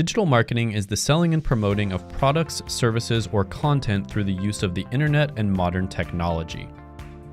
Digital marketing is the selling and promoting of products, services, or content through the use of the internet and modern technology.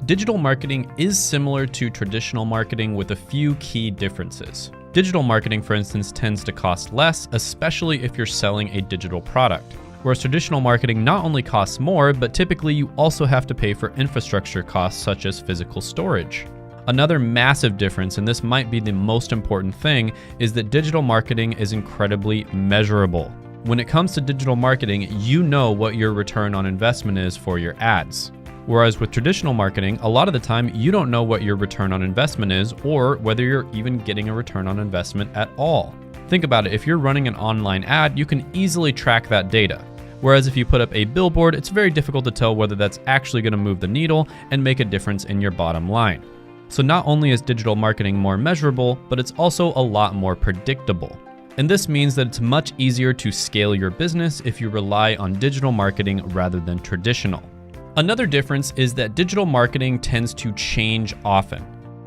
Digital marketing is similar to traditional marketing with a few key differences. Digital marketing, for instance, tends to cost less, especially if you're selling a digital product. Whereas traditional marketing not only costs more, but typically you also have to pay for infrastructure costs such as physical storage. Another massive difference, and this might be the most important thing, is that digital marketing is incredibly measurable. When it comes to digital marketing, you know what your return on investment is for your ads. Whereas with traditional marketing, a lot of the time you don't know what your return on investment is or whether you're even getting a return on investment at all. Think about it, if you're running an online ad, you can easily track that data. Whereas if you put up a billboard, it's very difficult to tell whether that's actually going to move the needle and make a difference in your bottom line. So not only is digital marketing more measurable, but it's also a lot more predictable. And this means that it's much easier to scale your business if you rely on digital marketing rather than traditional. Another difference is that digital marketing tends to change often.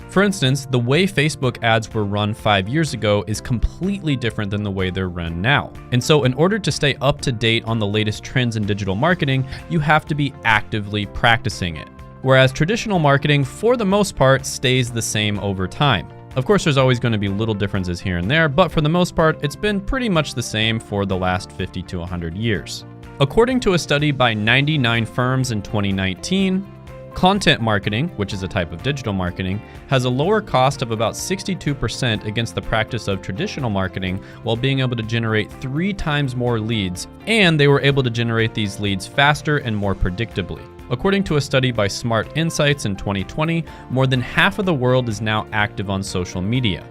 For instance, the way Facebook ads were run 5 years ago is completely different than the way they're run now. And so in order to stay up to date on the latest trends in digital marketing, you have to be actively practicing it. Whereas traditional marketing, for the most part, stays the same over time. Of course, there's always going to be little differences here and there, but for the most part, it's been pretty much the same for the last 50 to 100 years. According to a study by 99 firms in 2019, content marketing, which is a type of digital marketing, has a lower cost of about 62% against the practice of traditional marketing while being able to generate 3 times more leads, and they were able to generate these leads faster and more predictably. According to a study by Smart Insights in 2020, more than half of the world is now active on social media.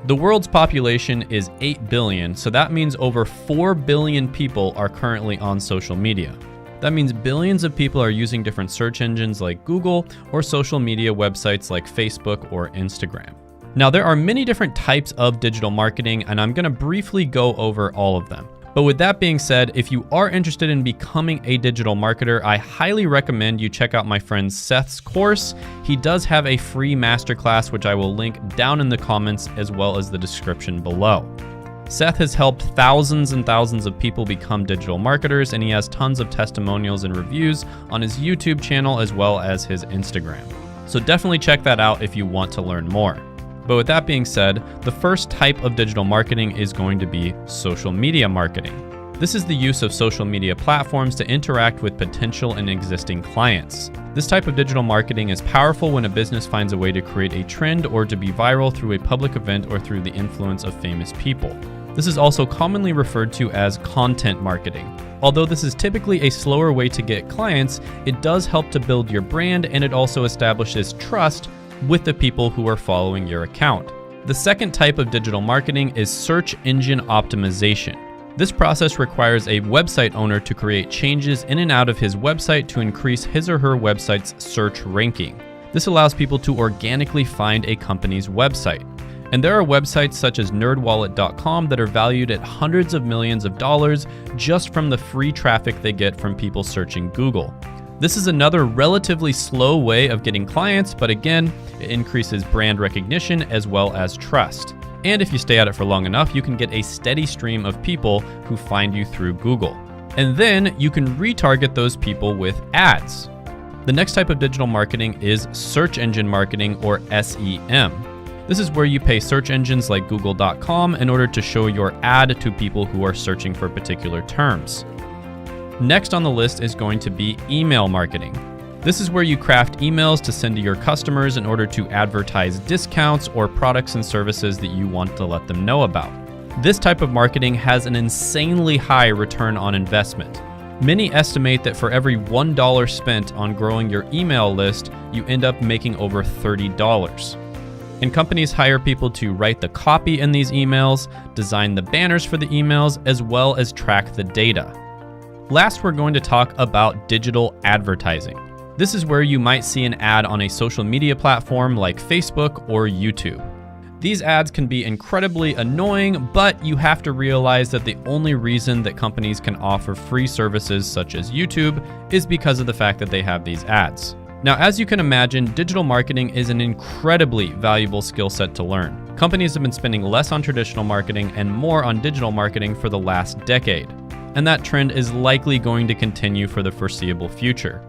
The world's population is 8 billion, so that means over 4 billion people are currently on social media. That means billions of people are using different search engines like Google or social media websites like Facebook or Instagram. Now, there are many different types of digital marketing, and I'm going to briefly go over all of them. But with that being said, if you are interested in becoming a digital marketer, I highly recommend you check out my friend Seth's course. He does have a free masterclass, which I will link down in the comments as well as the description below. Seth has helped thousands and thousands of people become digital marketers, and he has tons of testimonials and reviews on his YouTube channel as well as his Instagram. So definitely check that out if you want to learn more. But with that being said, the first type of digital marketing is going to be social media marketing. This is the use of social media platforms to interact with potential and existing clients. This type of digital marketing is powerful when a business finds a way to create a trend or to be viral through a public event or through the influence of famous people. This is also commonly referred to as content marketing. Although this is typically a slower way to get clients, it does help to build your brand, and it also establishes trust with the people who are following your account. The second type of digital marketing is search engine optimization. This process requires a website owner to create changes in and out of his website to increase his or her website's search ranking. This allows people to organically find a company's website. And there are websites such as nerdwallet.com that are valued at hundreds of millions of dollars just from the free traffic they get from people searching Google. This is another relatively slow way of getting clients, but again, it increases brand recognition as well as trust. And if you stay at it for long enough, you can get a steady stream of people who find you through Google. And then you can retarget those people with ads. The next type of digital marketing is search engine marketing, or SEM. This is where you pay search engines like Google.com in order to show your ad to people who are searching for particular terms. Next on the list is going to be email marketing. This is where you craft emails to send to your customers in order to advertise discounts or products and services that you want to let them know about. This type of marketing has an insanely high return on investment. Many estimate that for every $1 spent on growing your email list, you end up making over $30. And companies hire people to write the copy in these emails, design the banners for the emails, as well as track the data. Last, we're going to talk about digital advertising. This is where you might see an ad on a social media platform like Facebook or YouTube. These ads can be incredibly annoying, but you have to realize that the only reason that companies can offer free services such as YouTube is because of the fact that they have these ads. Now, as you can imagine, digital marketing is an incredibly valuable skill set to learn. Companies have been spending less on traditional marketing and more on digital marketing for the last decade, and that trend is likely going to continue for the foreseeable future.